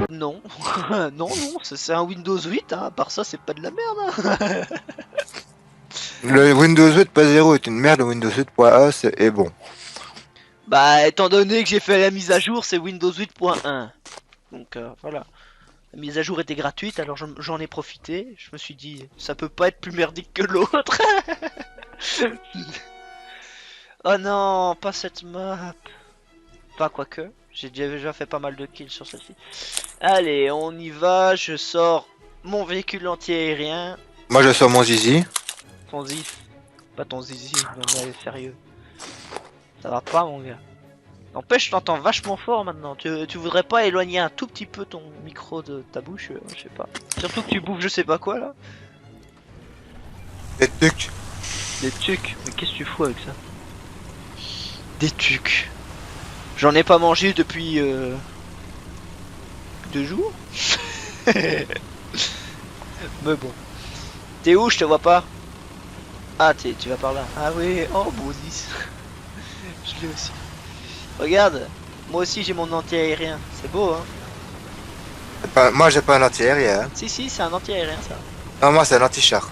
Non, non, c'est un Windows 8, hein. À part ça, c'est pas de la merde. Hein. Le Windows 8.0 est une merde, le Windows 8.1 est bon. Bah, étant donné que j'ai fait la mise à jour, c'est Windows 8.1. Donc voilà. La mise à jour était gratuite, alors j'en ai profité. Je me suis dit, ça peut pas être plus merdique que l'autre. Oh non, pas cette map. Pas quoique, j'ai déjà fait pas mal de kills sur celle-ci. Allez, on y va, je sors mon véhicule anti-aérien. Moi je sors mon zizi. Ton zif. Pas ton zizi, non mais sérieux. Ça va pas mon gars. N'empêche, je t'entends vachement fort maintenant. Tu voudrais pas éloigner un tout petit peu ton micro de ta bouche, je sais pas. Surtout que tu bouffes je sais pas quoi là. Des trucs. Des tucs. Mais qu'est-ce que tu fous avec ça? Des tucs. J'en ai pas mangé depuis 2 jours. Mais bon. T'es où? Je te vois pas. Ah, tu vas par là. Ah oui, oh Bozis. Je l'ai aussi. Regarde, moi aussi j'ai mon anti-aérien. C'est beau, hein? Moi j'ai pas un anti-aérien. Hein. Si, c'est un anti-aérien ça. Non, moi c'est un anti-char.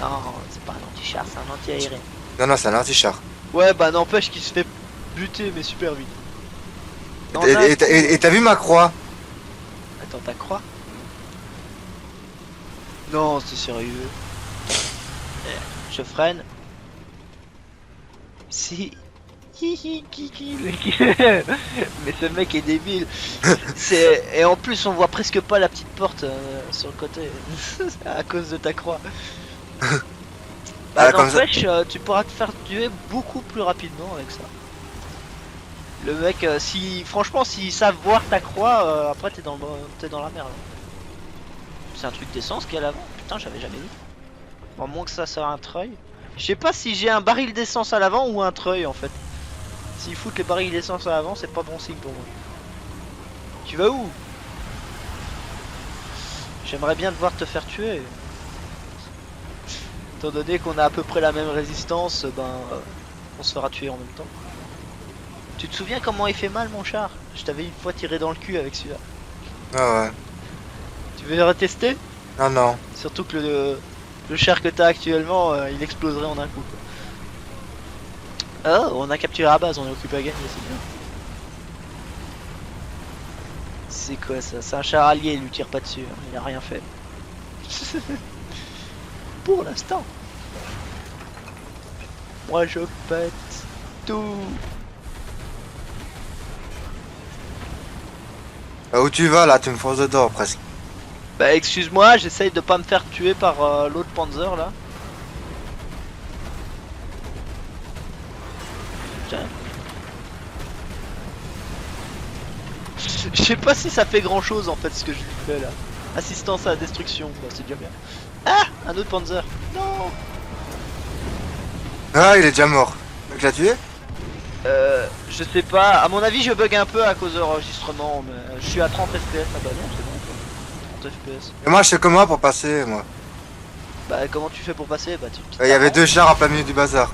Non, c'est pas un anti-char, c'est un anti-aérien. Non, c'est un anti-char. Ouais, bah n'empêche qu'il se fait buter, mais super vite. Et t'as vu ma croix? Attends, ta croix? Non, c'est sérieux. Je freine. Si. Mais ce mec est débile. Et en plus on voit presque pas la petite porte sur le côté à cause de ta croix. Bah n'empêche, tu pourras te faire tuer beaucoup plus rapidement avec ça. Le mec, si franchement s'ils savent voir ta croix, après t'es dans la merde. C'est un truc d'essence qu'il y a à l'avant. Putain, j'avais jamais vu. Bon, moins que ça a un treuil. Je sais pas si j'ai un baril d'essence à l'avant ou un treuil en fait. S'ils foutent les barils d'essence à l'avant, c'est pas bon signe pour moi. Tu vas où? J'aimerais bien te voir te faire tuer. Étant donné qu'on a à peu près la même résistance, on se fera tuer en même temps. Tu te souviens comment il fait mal mon char? Je t'avais une fois tiré dans le cul avec celui-là. Ah ouais. Tu veux retester? Non. Surtout que le char que t'as actuellement, il exploserait en un coup. Quoi. Oh, on a capturé la base, on est occupé à gagner, c'est bien. C'est quoi ça? C'est un char allié, il lui tire pas dessus, hein. Il a rien fait. Pour l'instant. Moi je pète tout. Où tu vas là? Tu me fonces dedans presque. Bah excuse-moi, j'essaye de pas me faire tuer par l'autre Panzer là. Tiens. Je sais pas si ça fait grand chose en fait ce que je lui fais là. Assistance à la destruction, bah, c'est déjà bien. Ah, un autre Panzer. Non. Ah, il est déjà mort. Tu l'as tué? Je sais pas. À mon avis, je bug un peu à cause de l'enregistrement, mais je suis à 30 FPS. Ah bah non, c'est bon quoi. 30 FPS. Et moi je sais comment pour passer moi. Bah comment tu fais pour passer? Bah tu. Il y avait 2 chars en plein milieu du bazar.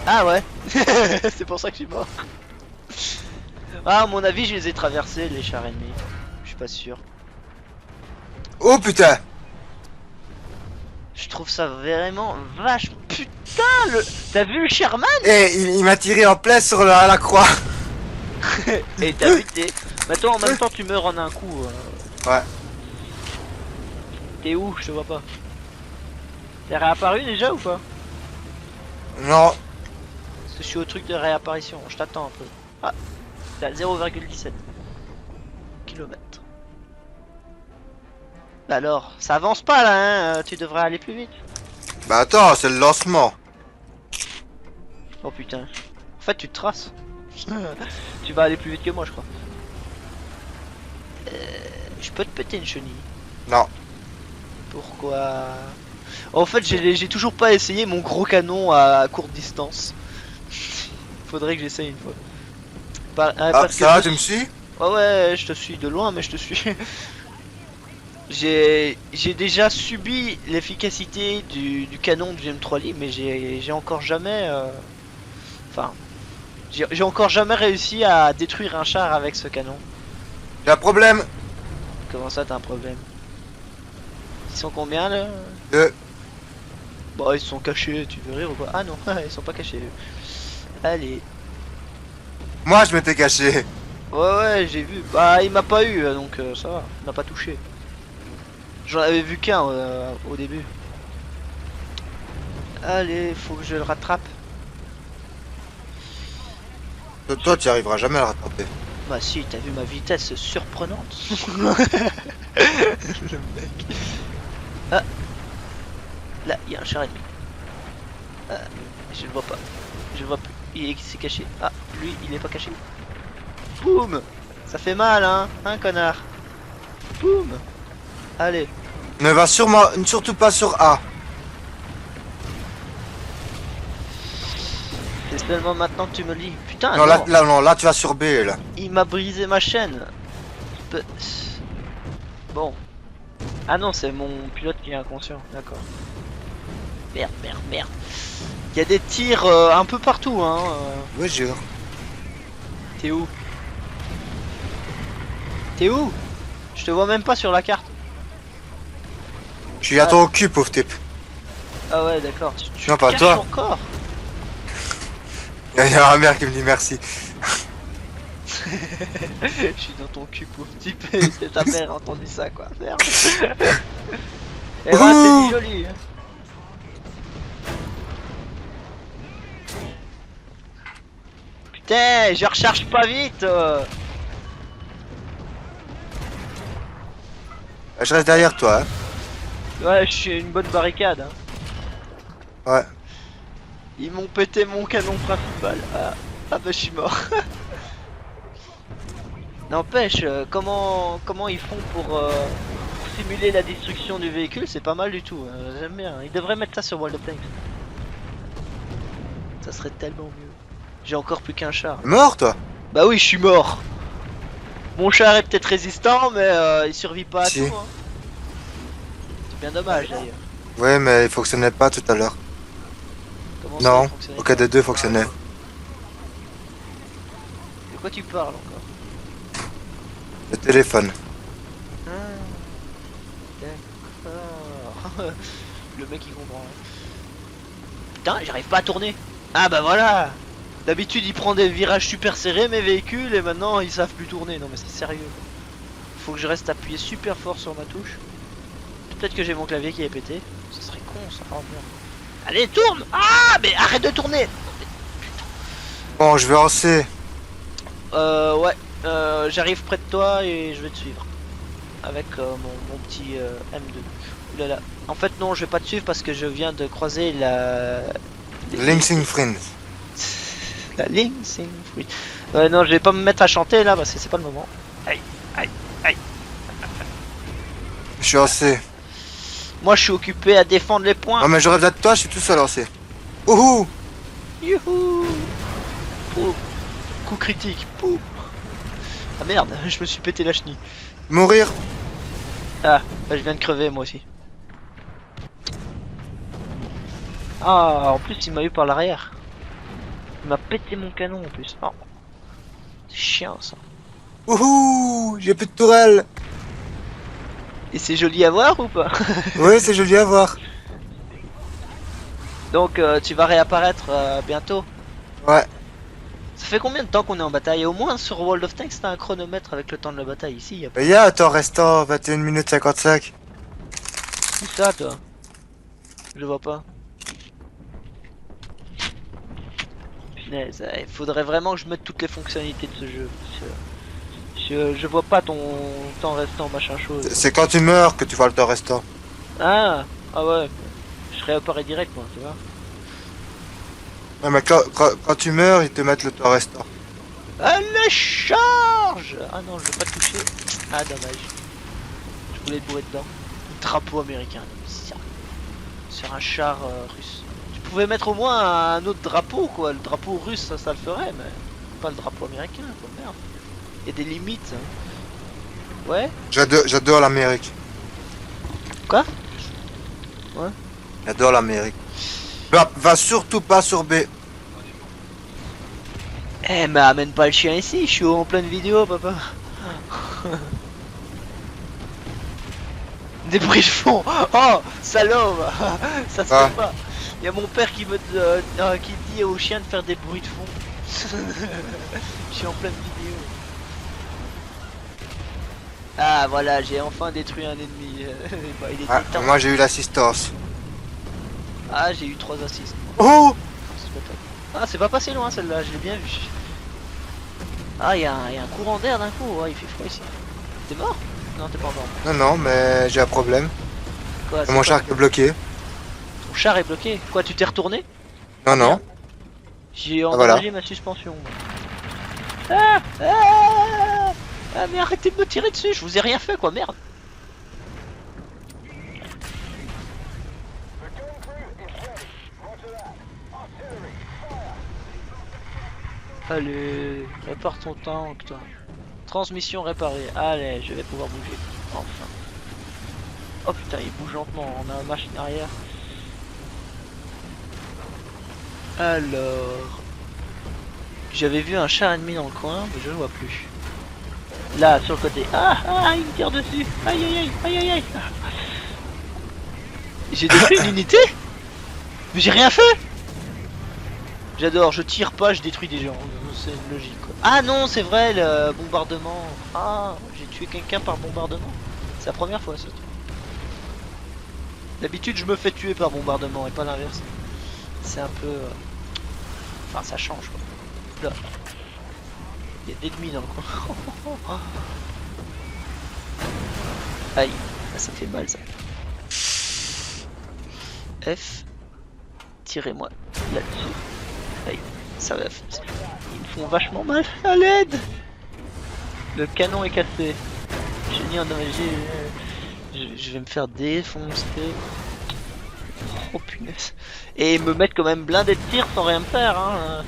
Ah ouais. C'est pour ça que je suis mort. Ah, à mon avis, je les ai traversés les chars ennemis. Je suis pas sûr. Oh putain! Je trouve ça vraiment vachement. Putain, t'as vu le Sherman? Eh, il m'a tiré en plein sur la croix. Et t'as buté. Mais toi en même temps tu meurs en un coup. Ouais. T'es où? Je te vois pas. T'es réapparu déjà ou pas? Non. Parce que je suis au truc de réapparition. Je t'attends un peu. Ah, t'es à 0,17 km. Alors, ça avance pas là, hein? Tu devrais aller plus vite. Bah attends, c'est le lancement. Oh putain. En fait, tu te traces. Tu vas aller plus vite que moi, je crois. Je peux te péter une chenille. Non. Pourquoi? En fait, j'ai toujours pas essayé mon gros canon à courte distance. Faudrait que j'essaye une fois. Ah, ça va, tu me suis? Ouais, je te suis de loin, mais je te suis. J'ai déjà subi l'efficacité du canon du M3 Lee, mais j'ai encore jamais... Enfin, j'ai encore jamais réussi à détruire un char avec ce canon. J'ai un problème. Comment ça, t'as un problème? Ils sont combien là? Deux. Bon, ils sont cachés, tu veux rire ou quoi? Ah non, ils sont pas cachés. Allez. Moi, je m'étais caché. Ouais, j'ai vu. Bah, il m'a pas eu, donc ça va. Il m'a pas touché. J'en avais vu qu'un au début. Allez, faut que je le rattrape. Toi, tu arriveras jamais à le rattraper. Bah si, t'as vu ma vitesse surprenante. Le mec. Ah. Là, il y a un char ennemi. Ah, je le vois pas. Je le vois plus. Il s'est caché. Ah, lui, il est pas caché. Boum. Ça fait mal, hein, connard. Boum. Allez. Ne va surtout pas sur A. C'est seulement maintenant que tu me le dis. Putain, Non, non. là, tu vas sur B, là. Il m'a brisé ma chaîne. Bon. Ah non, c'est mon pilote qui est inconscient. D'accord. Merde. Il y a des tirs un peu partout, hein. Oui, jure. T'es où? T'es où? Je te vois même pas sur la carte. Je suis à ton cul, pauvre type. Ah ouais, d'accord. Tu Non, pas caches toi. encore. Il y a ma mère qui me dit merci. Je suis dans ton cul, pauvre type. Et ta mère a entendu ça, quoi. Merde. Et ouais, c'est joli. Hein. Putain, je recharge pas vite. Je reste derrière toi, hein. Ouais, je suis une bonne barricade. Hein. Ouais. Ils m'ont pété mon canon principal. Ah bah je suis mort. N'empêche, comment ils font pour simuler la destruction du véhicule, c'est pas mal du tout. J'aime bien. Ils devraient mettre ça sur World of Tanks. Ça serait tellement mieux. J'ai encore plus qu'un char. Mort, toi? Bah oui, je suis mort. Mon char est peut-être résistant, mais il survit pas à Si. tout. Hein. C'est bien dommage d'ailleurs. Ouais, mais il fonctionnait pas tout à l'heure. Comment ça, Non, il fonctionnait au pas KD2 fonctionnait. De quoi tu parles encore? Le téléphone. Ah, d'accord. Le mec il comprend. Hein. Putain, j'arrive pas à tourner. Ah bah voilà. D'habitude il prend des virages super serrés mes véhicules et maintenant ils savent plus tourner. Non mais c'est sérieux. Faut que je reste appuyé super fort sur ma touche. Peut-être que j'ai mon clavier qui est pété. Ça serait con ça. Oh merde. Allez tourne. Ah mais arrête de tourner. Bon, je vais en C. Ouais. J'arrive près de toi et je vais te suivre. Avec mon petit M2. Oulala. En fait non, je vais pas te suivre parce que je viens de croiser la... Linksing Friends. La ligne, c'est une fruit. Non, je vais pas me mettre à chanter là parce que c'est pas le moment. Aïe. Je suis en C. Moi je suis occupé à défendre les points. Non, mais j'aurais besoin de toi, je suis tout seul en C. Ouhou! Youhou. Pouf. Coup critique. Pouf. Ah merde, je me suis pété la chenille. Mourir! Ah, bah, je viens de crever moi aussi. Ah, en plus il m'a eu par l'arrière. Il m'a pété mon canon en plus. Oh. C'est chiant ça. Ouhou! J'ai plus de tourelle! Et c'est joli à voir ou pas? Oui, c'est joli à voir. Donc tu vas réapparaître bientôt. Ouais. Ça fait combien de temps qu'on est en bataille? Au moins sur World of Tanks t'as un chronomètre avec le temps de la bataille. Ici y a pas Il y a un temps restant, 21 minutes 55. tout ça toi. Je vois pas. Punaise, il faudrait vraiment que je mette toutes les fonctionnalités de ce jeu. Je vois pas ton temps restant machin chose. C'est quand tu meurs que tu vois le temps restant. Ah ouais. Je réapparais direct moi, tu vois. Ouais, mais quand tu meurs, ils te mettent le temps restant. Allez charge. Ah non, je veux pas toucher. Ah dommage. Je voulais bourrer dedans. Drapeau américain. Sur un char russe. Tu pouvais mettre au moins un autre drapeau quoi. Le drapeau russe ça le ferait mais pas le drapeau américain quoi. Merde. Il y a des limites. Hein. Ouais. J'adore l'Amérique. Quoi? J'adore l'Amérique. Va surtout pas sur B. Eh mais amène pas le chien ici, je suis en pleine vidéo papa. Des bruits de fond. Oh salaud. Ça se fait pas. Il y a mon père qui qui dit au chien de faire des bruits de fond. Je suis en pleine vidéo. Ah voilà, j'ai enfin détruit un ennemi. Bah, il était temps. Moi j'ai eu l'assistance. Ah j'ai eu 3 assists. Oh! Ah c'est pas passé loin celle-là, je l'ai bien vu. Ah il y a un courant d'air d'un coup, ouais, il fait froid ici. T'es mort? Non t'es pas mort. Non, mais j'ai un problème. Quoi, Mon char est bloqué. Ton char est bloqué? Quoi, tu t'es retourné? Non. J'ai endommagé ma suspension. Ah mais arrêtez de me tirer dessus, je vous ai rien fait quoi, merde. Allez, répare ton tank toi. Transmission réparée, allez, je vais pouvoir bouger. Enfin. Oh putain, il bouge lentement, on a une machine arrière. Alors... J'avais vu un chat ennemi dans le coin, mais je ne vois plus. Là, sur le côté. Ah, il me tire dessus. Aïe. J'ai détruit une unité? Mais j'ai rien fait. J'adore, je tire pas, je détruis des gens. C'est logique quoi. Ah non, c'est vrai, le bombardement. Ah, j'ai tué quelqu'un par bombardement. C'est la première fois ça. D'habitude, je me fais tuer par bombardement et pas l'inverse. C'est un peu... Enfin, ça change quoi. Là. Il y a des ennemis dans le coin. Aïe, ça fait mal ça. F. Tirez-moi là-dessus. Aïe, ça va. Ils me font vachement mal. À l'aide. Le canon est cassé. J'ai mis endommagé. Je vais me faire défoncer. Oh punaise. Et me mettre quand même blindé de tir sans rien me faire hein.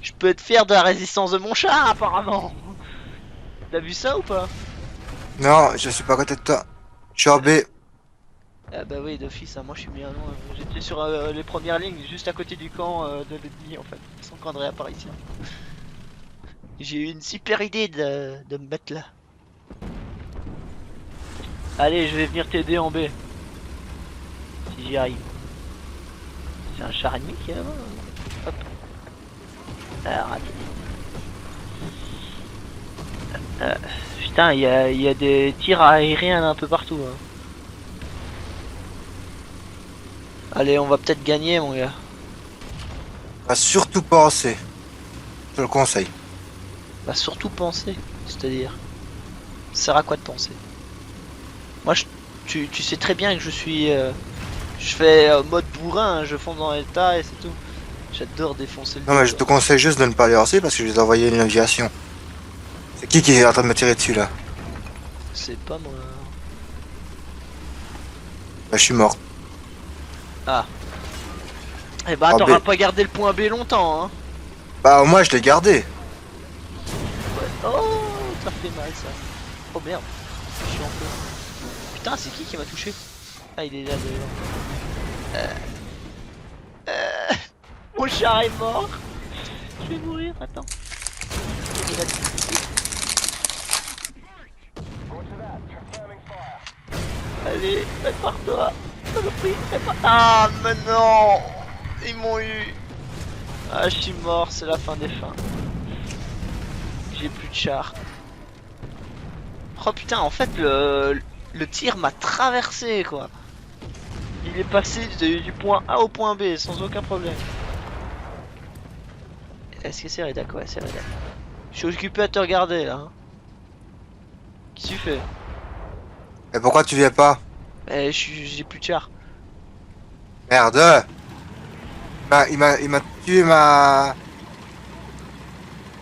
Je peux être fier de la résistance de mon chat apparemment. T'as vu ça ou pas? Non, je suis pas à côté de toi. Je suis en B. Ah bah oui d'office, hein. Moi je suis bien loin. J'étais sur les premières lignes, juste à côté du camp de l'ennemi en fait. Son camp de réapparition. J'ai eu une super idée de me mettre là. Allez, je vais venir t'aider en B. Si j'y arrive. C'est un char ennemi qui est là-bas. Hop. Ah, raté. Putain, il y a des tirs aériens un peu partout. Hein. Allez, on va peut-être gagner, mon gars. Va surtout penser. Je te le conseille. Va surtout penser, c'est-à-dire. Ça sert à quoi de penser? Moi, tu sais très bien que je suis... je fais mode bourrin, hein, je fonce dans l'état et c'est tout. J'adore défoncer le... Non, mais je te conseille juste de ne pas les lancer parce que je les ai envoyés une aviation. C'est qui est en train de me tirer dessus là? C'est pas moi. Bah, je suis mort. Ah. Eh bah, t'auras pas gardé le point B longtemps, hein. Bah, au moins, je l'ai gardé. Ouais. Oh, ça fait mal ça. Oh merde. Je suis en feu. Putain, c'est qui m'a touché? Ah, il est là devant. Mon char est mort. Je vais mourir, attends. Il est là. Allez, prépare-toi. Ah, mais non. Ils m'ont eu. Ah, je suis mort, c'est la fin des fins. J'ai plus de char. Oh putain, en fait, le tir m'a traversé, quoi. Il est passé du point A au point B sans aucun problème. Est-ce que c'est rédac? Ouais, c'est rédac. Je suis occupé à te regarder, là. Hein. Qu'est-ce que tu fais? Et pourquoi tu viens pas? J'ai plus de char. Merde! Il m'a tué ma...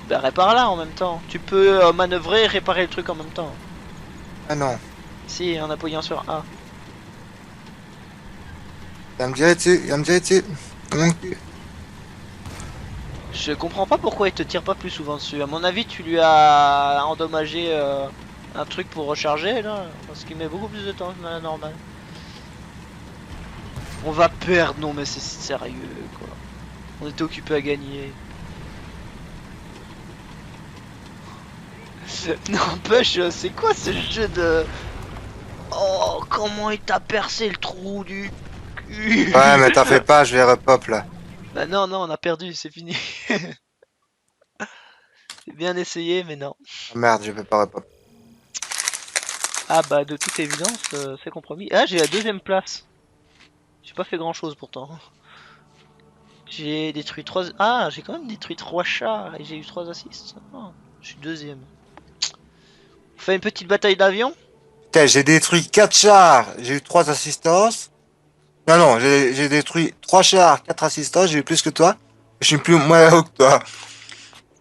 Bah répare là en même temps. Tu peux manœuvrer et réparer le truc en même temps. Ah non. Si, en appuyant sur A. Il va me tirer dessus, il va me tirer dessus. Mon cul. Je comprends pas pourquoi il te tire pas plus souvent dessus. À mon avis, tu lui as endommagé un truc pour recharger là. Parce qu'il met beaucoup plus de temps que la normale. On va perdre, non mais c'est sérieux quoi. On était occupé à gagner. N'empêche, c'est quoi ce jeu de... Oh, comment il t'a percé le trou du cul. Ouais, mais t'en fais pas, je vais repop là. Bah non, non, on a perdu, c'est fini. C'est bien essayé, mais non. Ah, merde, je peux pas repop. Ah bah de toute évidence, c'est compromis. Ah, j'ai la deuxième place. J'ai pas fait grand chose pourtant. J'ai détruit 3... Ah, j'ai quand même détruit 3 chars et j'ai eu 3 assists. Ah, je suis deuxième. On fait une petite bataille d'avion. Putain, j'ai détruit 4 chars, j'ai eu 3 assistances. Non, non, j'ai détruit 3 chars, 4 assistances, j'ai eu plus que toi. Je suis plus moins haut que toi.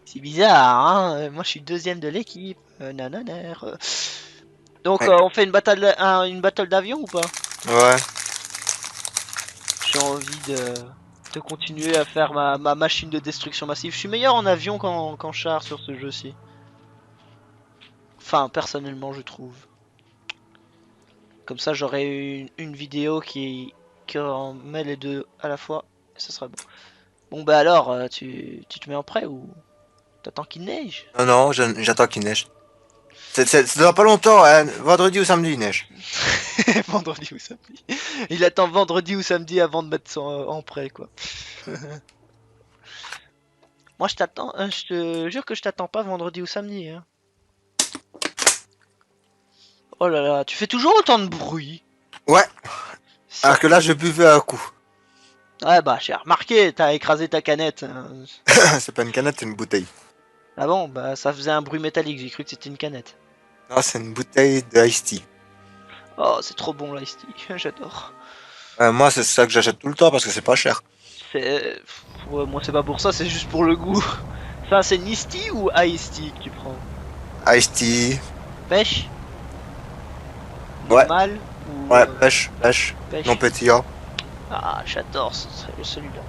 C'est bizarre, hein. Moi je suis deuxième de l'équipe. Nanana. Donc Ouais. on fait une battle d'avion ou pas? Ouais. J'ai envie de continuer à faire ma machine de destruction massive. Je suis meilleur en avion qu'en char sur ce jeu-ci. Enfin, personnellement, je trouve. Comme ça, j'aurai une vidéo qui en met les deux à la fois. Et ça sera bon. Bon, bah alors, tu te mets en prêt ou t'attends qu'il neige? Non, non, j'attends qu'il neige. Ça doit pas longtemps, hein. Vendredi ou samedi, il neige. Vendredi ou samedi. Il attend vendredi ou samedi avant de mettre son en prêt, quoi. Moi, je t'attends. Je te jure que je t'attends pas vendredi ou samedi. Hein. Oh là là, tu fais toujours autant de bruit. Ouais. Ça- Alors que là, je buvais un coup. Ouais, bah, j'ai remarqué, t'as écrasé ta canette. Hein. C'est pas une canette, c'est une bouteille. Ah bon, bah, ça faisait un bruit métallique, j'ai cru que c'était une canette. Non, c'est une bouteille de Ice Tea. Oh, c'est trop bon, l'ice tea, j'adore. Moi, c'est ça que j'achète tout le temps parce que c'est pas cher. C'est... Ouais, moi, c'est pas pour ça, c'est juste pour le goût. Ça, c'est Nisty ou Ice Tea que tu prends? Ice Tea. Pêche? Ouais. Normal ou Ouais, pêche, pêche. pêche? Non pétillant. Ah, j'adore celui-là.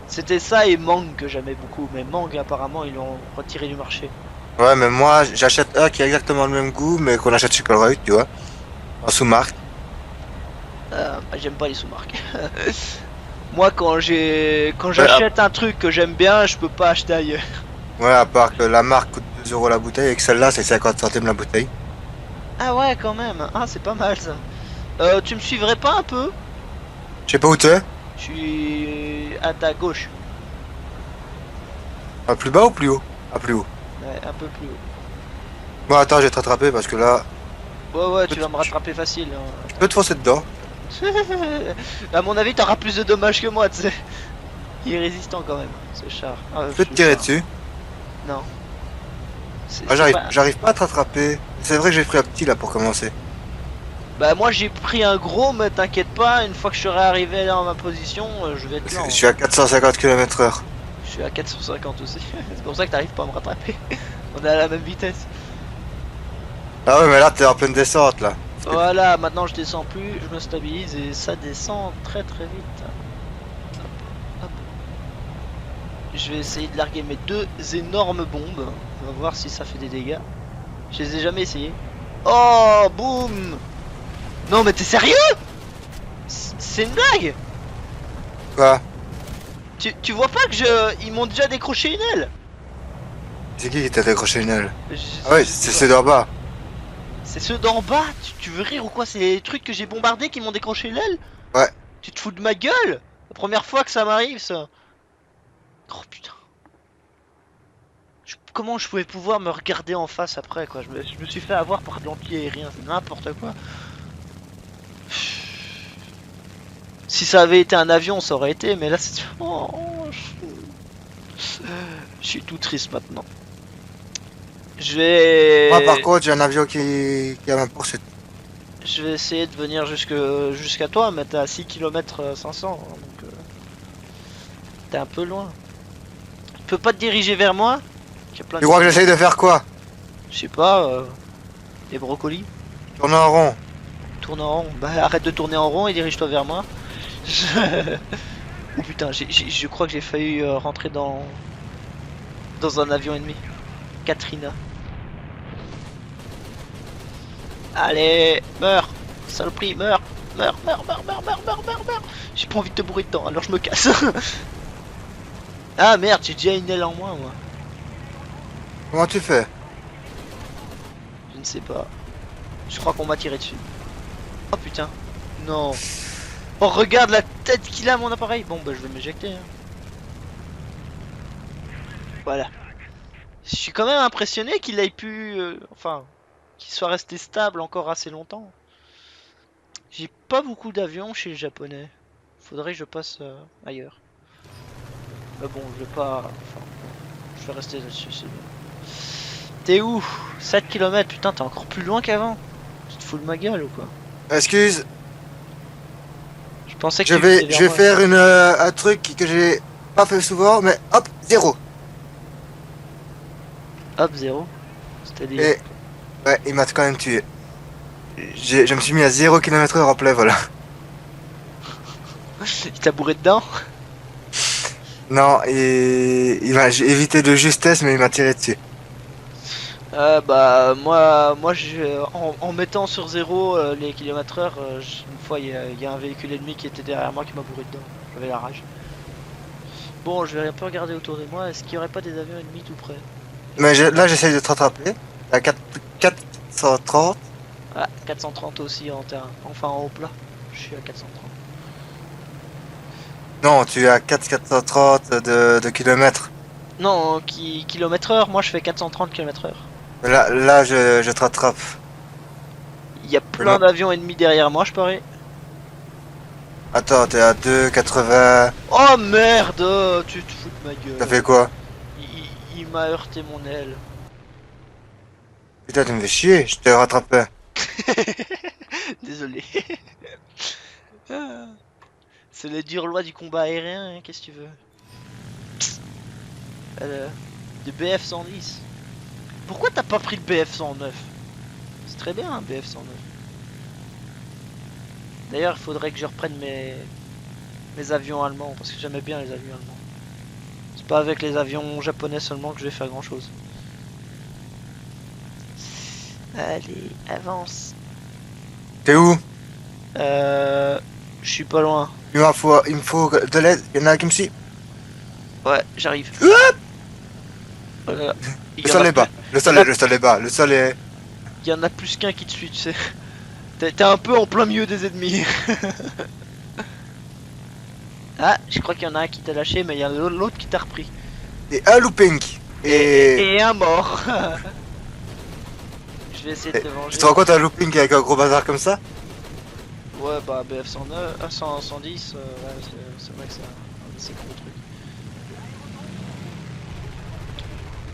C'était ça et Mang que j'aimais beaucoup, mais Mang apparemment ils l'ont retiré du marché. Ouais, mais moi, j'achète un qui a exactement le même goût, mais qu'on achète chez Colruyt, tu vois. En sous-marque. Bah, j'aime pas les sous-marques. Moi quand j'achète un truc que j'aime bien, je peux pas acheter ailleurs. Ouais, à part que la marque coûte 2 euros la bouteille et que celle-là, c'est 50 centimes la bouteille. Ah ouais quand même, ah c'est pas mal ça. Tu me suivrais pas un peu? Je sais pas où t'es. Je suis à ta gauche. Plus bas ou plus haut? Ah, plus haut. Ouais, un peu plus haut. Bon, attends, je vais te rattraper parce que là, Ouais ouais, tu vas me rattraper facile. je peux te foncer dedans. À mon avis, t'auras plus de dommages que moi, tu sais. Il est résistant quand même, ce char. Ah, Je peux te ce tirer char. dessus. Non. Ah, C'est pas- j'arrive pas à te rattraper. C'est vrai que j'ai pris un petit là pour commencer. Bah moi j'ai pris un gros, mais t'inquiète pas, une fois que je serai arrivé dans ma position, je vais être Je lent. suis à 450 km/h. Je suis à 450 aussi. C'est pour ça que t'arrives pas à me rattraper. On est à la même vitesse. Ah ouais, mais là, t'es en pleine descente là. Voilà, maintenant je descends plus, je me stabilise et ça descend très très vite. Hop, hop. Je vais essayer de larguer mes deux énormes bombes. On va voir si ça fait des dégâts. Je les ai jamais essayé. Oh, boum! Non mais t'es sérieux? C'est une blague? Quoi? Tu vois pas que je... Ils m'ont déjà décroché une aile? C'est qui t'a décroché une aile? Je- Ah ouais, je sais c'est pas. ceux d'en bas. C'est ceux d'en bas? Tu veux rire ou quoi? C'est les trucs que j'ai bombardés qui m'ont décroché l'aile? Ouais. Tu te fous de ma gueule? La première fois que ça m'arrive ça. Oh putain. Comment je pouvais pouvoir me regarder en face après quoi? Je me suis fait avoir par de l'anti-aérien, c'est n'importe quoi. Si ça avait été un avion, ça aurait été, mais là c'est... Oh, je suis tout triste maintenant. Je vais... Moi, par contre, j'ai un avion qui a ma poursuite. Je vais essayer de venir jusqu'à toi, mais t'es à 6 km 500, hein, donc t'es un peu loin. Tu peux pas te diriger vers moi? J'ai plein Tu de... crois que j'essaye de faire quoi? Je sais pas, des brocolis. Tourner en rond. Tourne en rond. Bah arrête de tourner en rond et dirige-toi vers moi. Oh putain, je crois que j'ai failli rentrer dans un avion ennemi. Katrina. Allez, meurs. Saloperie, meurs. Meurs, meurs, meurs, meurs, meurs, meurs, meurs, meurs. J'ai pas envie de te bourrer dedans, alors je me casse. Ah merde, j'ai déjà une aile en moins, moi. Comment tu fais? Je ne sais pas. Je crois qu'on m'a tiré dessus. Oh putain. Non. Oh, regarde la tête qu'il a, mon appareil. Bon, bah, je vais m'éjecter. Hein. Voilà. Je suis quand même impressionné qu'il ait pu. Enfin, qu'il soit resté stable encore assez longtemps. J'ai pas beaucoup d'avions chez les Japonais. Faudrait que je passe ailleurs. Mais bon, je vais pas. Enfin, je vais rester là-dessus, c'est bien. T'es où? 7 km, putain, t'es encore plus loin qu'avant. Tu te fous de ma gueule ou quoi? Excuse, Je pensais que tu venais je vers vais moi. faire un truc que j'ai pas fait souvent, mais hop, zéro. Hop, zéro. C'est-à-dire. Et ouais, il m'a quand même tué. Je me suis mis à 0 km/h en plein vol. Il t'a bourré dedans? Non, et il m'a j'ai évité de justesse, mais il m'a tiré dessus. Bah moi en mettant sur zéro les kilomètres heure, une fois il y a un véhicule ennemi qui était derrière moi qui m'a bourré dedans. J'avais la rage. Bon, je vais un peu regarder autour de moi. Est-ce qu'il y aurait pas des avions ennemis tout près? Mais là, j'essaye de te rattraper. À 430. Ah, 430 aussi en terrain. Enfin en haut plat. Je suis à 430. Non, tu es à 430 de kilomètres. Non, kilomètre heure, moi je fais 430 km heure. Là, je te rattrape. Il y a plein d'avions ennemis derrière moi, je parie. Attends, t'es à 2,80. Oh merde, tu te fous de ma T'as gueule. fait quoi? Il m'a heurté mon aile. Putain, tu me fais chier, je te rattrapais. Désolé. Ah, c'est les dures lois du combat aérien, hein, qu'est-ce que tu veux? Euh, de BF-110. Pourquoi t'as pas pris le BF-109? C'est très bien un BF-109. D'ailleurs, il faudrait que je reprenne mes avions allemands, parce que j'aimais bien les avions allemands. C'est pas avec les avions japonais seulement que je vais faire grand chose. Allez, avance. T'es où? Je suis pas loin. Il me faut de l'aide. Il y en a un qui me suit. Ouais, j'arrive. Il Le y en sol a est bas. Le sol est bas. Le sol est. Il y en a plus qu'un qui te suit, tu sais. T'es un peu en plein milieu des ennemis. Ah, je crois qu'il y en a un qui t'a lâché, mais il y a l'autre qui t'a repris. Et un looping. Et un mort. Je vais essayer de te Tu venger. te rends compte un looping avec un gros bazar comme ça? Ouais, bah BF-109, 110, ouais, c'est vrai que c'est un assez gros truc.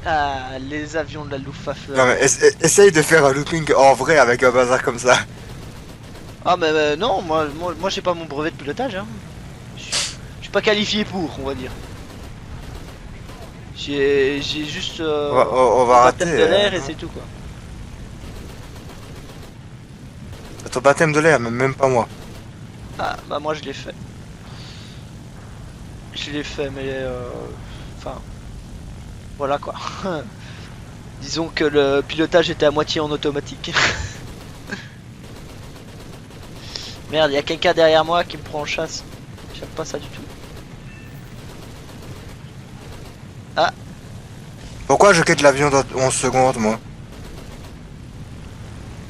Ah, les avions de la Luftwaffe. Non mais essaye de faire un looping en vrai avec un bazar comme ça. Ah, mais non, moi j'ai pas mon brevet de pilotage, hein. Je suis pas qualifié pour, on va dire. J'ai juste On va le rater. baptême de l'air et c'est tout quoi. Ton baptême de l'air, mais même pas moi. Ah bah moi je l'ai fait. Je l'ai fait mais enfin voilà quoi. Disons que le pilotage était à moitié en automatique. Merde, il y a quelqu'un derrière moi qui me prend en chasse. J'aime pas ça du tout. Ah, Pourquoi je quitte l'avion dans 11 secondes, moi?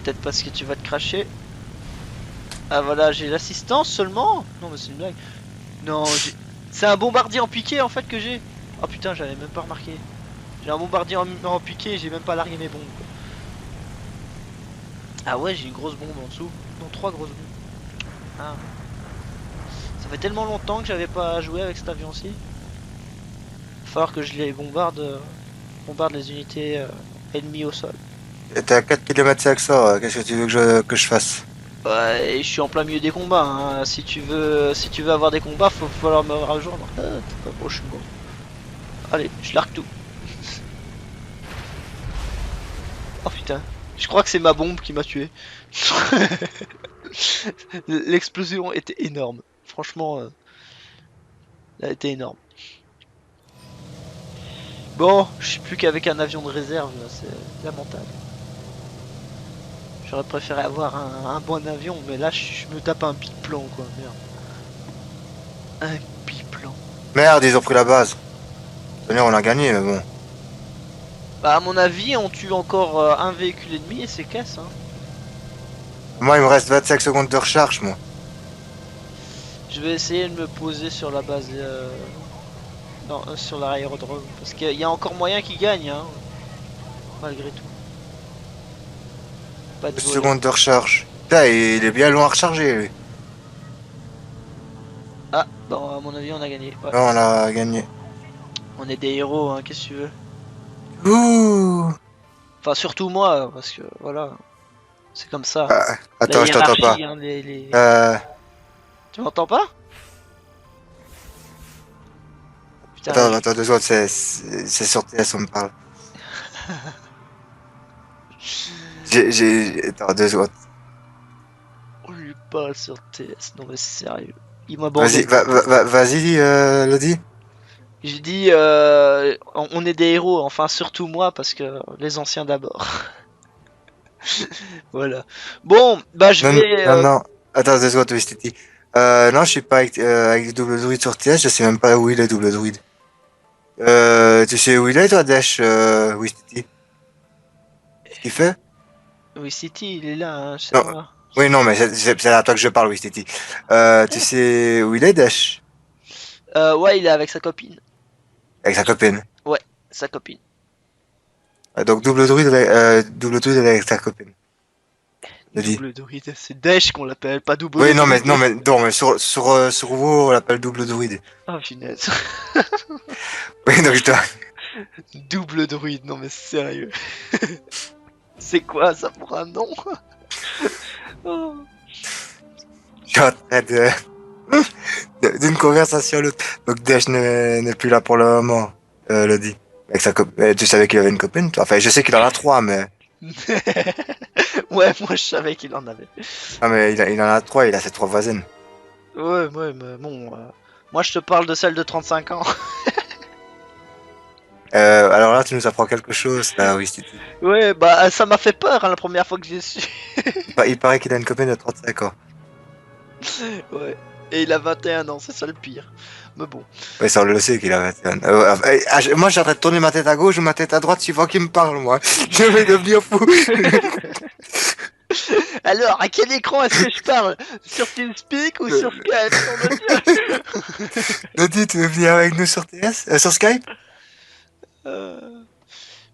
peut-être parce que tu vas te cracher. Ah voilà, j'ai l'assistance seulement. Non mais c'est une blague. Non, c'est un bombardier en piqué en fait que j'ai. Oh putain, j'avais même pas remarqué. J'ai un bombardier en piqué et j'ai même pas largué mes bombes. Quoi. Ah ouais, j'ai une grosse bombe en dessous. Non, 3 grosses bombes. Ah. Ça fait tellement longtemps que j'avais pas joué avec cet avion-ci. Il va falloir que je les bombarde les unités ennemies au sol. T'es à 4,5 km/h, qu'est-ce que tu veux que je fasse? Ouais, et je suis en plein milieu des combats. Hein. Si tu veux avoir des combats, faut falloir me rejoindre. Ah, t'es pas proche, je suis mort. Allez, je largue tout. Oh putain, je crois que c'est ma bombe qui m'a tué. L'explosion était énorme. Franchement, elle a été énorme. Bon, je suis plus qu'avec un avion de réserve, là, c'est lamentable. J'aurais préféré avoir un bon avion, mais là je me tape un biplan quoi, merde. Un biplan. Merde, ils ont pris la base. D'ailleurs, on a gagné, mais bon. Bah à mon avis on tue encore un véhicule ennemi et c'est casse hein. Moi, il me reste 25 secondes de recharge, moi. Je vais essayer de me poser sur la base non, sur l'aérodrome parce qu'il y a encore moyen qu'il gagne hein. Malgré tout. Pas de 2 voler. secondes de recharge. Putain, il est bien loin à recharger, lui. Ah bon à mon avis on a gagné. Ouais. Là, on a gagné. On est des héros hein, qu'est-ce que tu veux. Ouh. Enfin surtout moi parce que voilà. C'est comme ça. Ah, La attends, je t'entends pas. hiérarchie hein, Euh, Tu m'entends pas? Putain, attends 2 secondes, c'est sur TS, on me parle. Attends, 2 secondes. on lui parle sur TS. Non mais sérieux. Il m'a Vas-y, abandonné. vas-y, Lodi. J'ai dit, on est des héros, enfin surtout moi parce que les anciens d'abord. Voilà. Bon, bah je Non, vais. non, non. Attends 2 secondes, Wistiti. Non, je suis pas avec double druide sur TS, je sais même pas où il est, double druide. Tu sais où il est, toi, Dash, Wistiti? Ce qu'il fait? Oui, City, il est là, hein, je sais Non, pas. oui, non, mais c'est à toi que je parle, Wistiti. Tu sais où il est, Dash? Ouais, il est avec sa copine. Avec sa copine. Ouais, sa copine. Donc, double druide elle est avec sa copine. Je dis. Double druide, c'est Dash qu'on l'appelle, pas double Oui, non, mais, druide. non, mais sur WoW, on l'appelle double druide. Oh, finesse. Oui, donc je dois. Double druide, non mais sérieux. C'est quoi ça pour un nom? Oh. Je suis en train d'une conversation à l'autre. Donc Dash n'est plus là pour le moment, le dit. Avec sa copine. Tu savais qu'il avait une copine, toi? Enfin, je sais qu'il en a trois, mais. Ouais, moi je savais qu'il en avait. Ah, mais il en a trois, il a ses trois voisines. Ouais, ouais, mais bon. Moi je te parle de celle de 35 ans. Alors là, tu nous apprends quelque chose, là, oui, Stiti. Ouais, bah ça m'a fait peur hein, la première fois que j'ai su. Il paraît qu'il a une copine de 35 ans. Ouais. Et il a 21 ans, c'est ça le pire. Mais bon. Oui, ça, on le sait qu'il a 21 ans. Moi, j'ai en train de tourner ma tête à gauche ou ma tête à droite suivant qui me parle, moi. Je vais devenir fou. Alors, à quel écran est-ce que je parle? Sur TeamSpeak ou sur Skype? Nom de Dieu. Lodi, tu veux venir avec nous sur TS? Sur Skype? Euh,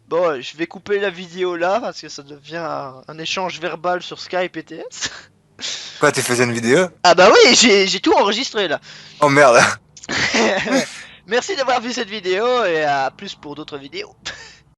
Bon, je vais couper la vidéo là parce que ça devient un échange verbal sur Skype et TS. Quoi, tu faisais une vidéo? Ah bah oui, j'ai tout enregistré là. Oh merde. Merci d'avoir vu cette vidéo et à plus pour d'autres vidéos.